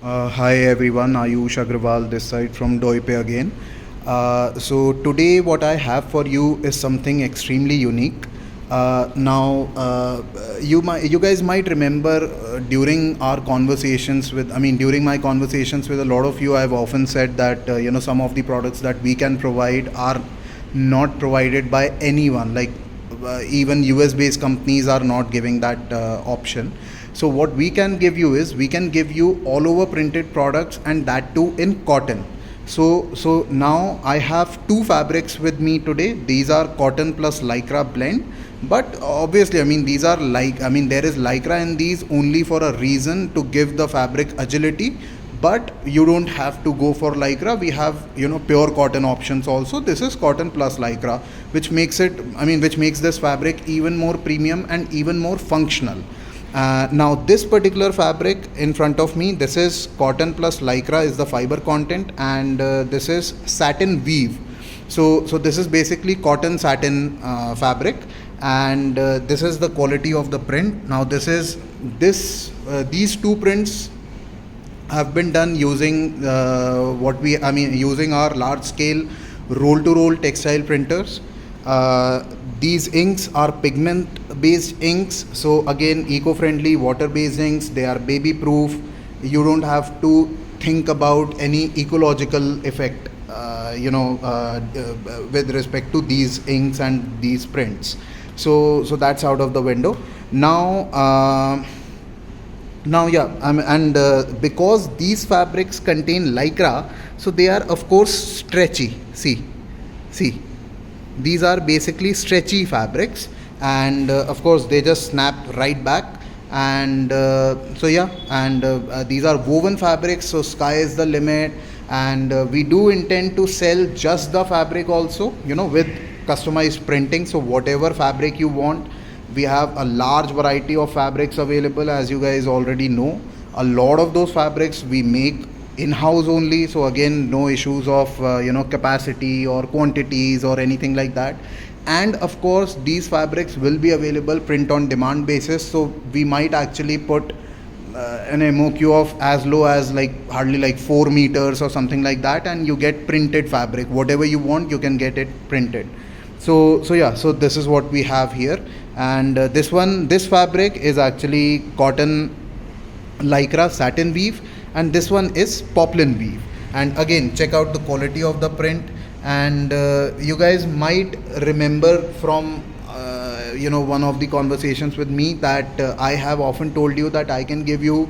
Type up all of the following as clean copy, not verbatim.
Hi everyone, Ayush Agrawal this side from Doipe again. So today what I have for you is something extremely unique. You guys might remember during our conversations with, during my conversations with a lot of you, I've often said that some of the products that we can provide are not provided by anyone. Like even US based companies are not giving that option. So what we can give you is we can give you all over printed products, and that too in cotton. So now I have two fabrics with me today. These are cotton plus lycra blend. But obviously, these are there is lycra in these only for a reason, to give the fabric agility. But you don't have to go for lycra. We have pure cotton options also. This is cotton plus lycra, which makes this fabric even more premium and even more functional. Now this particular fabric in front of me, this is cotton plus lycra is the fiber content, and this is satin weave. So this is basically cotton satin fabric, and this is the quality of the print. Now these two prints have been done using using our large scale roll to roll textile printers. These inks are pigment based inks, so again eco-friendly, water based inks. They are baby proof. You don't have to think about any ecological effect with respect to these inks and these prints. So that's out of the window now. Because these fabrics contain lycra, so they are of course stretchy. See, these are basically stretchy fabrics, and of course they just snap right back. And these are woven fabrics, so sky is the limit. And we do intend to sell just the fabric also, with customized printing. So whatever fabric you want, we have a large variety of fabrics available, as you guys already know. A lot of those fabrics we make in-house only, so again no issues of capacity or quantities or anything like that. And of course these fabrics will be available print on demand basis, so we might actually put an MOQ of as low as hardly 4 meters or something like that, and you get printed fabric. Whatever you want, you can get it printed. So this is what we have here. And this fabric is actually cotton lycra satin weave, and this one is poplin weave. And again, check out the quality of the print. And you guys might remember from one of the conversations with me that I have often told you that I can give you,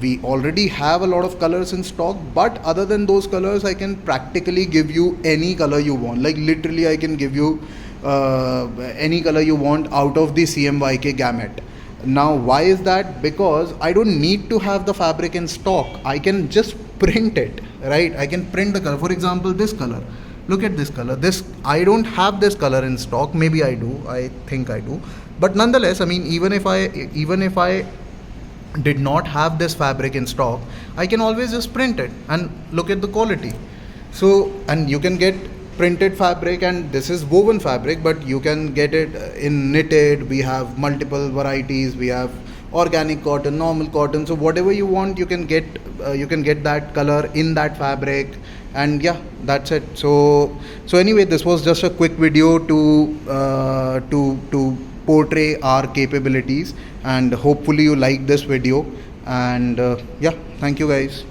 we already have a lot of colors in stock, but other than those colors, I can practically give you any color you want. Like literally I can give you any color you want out of the CMYK gamut. Now why is that? Because I don't need to have the fabric in stock. I can just print it, right? I can print the color. For example, this color, look at this color. I don't have this color in stock. Maybe I do, I think I do, but nonetheless, even if I did not have this fabric in stock, I can always just print it, and look at the quality. So, and you can get printed fabric, and this is woven fabric, but you can get it in knitted. We have multiple varieties. We have organic cotton, normal cotton. So whatever you want, you can get that color in that fabric. And yeah, that's it. So anyway, this was just a quick video to portray our capabilities, and hopefully you like this video. And yeah, thank you guys.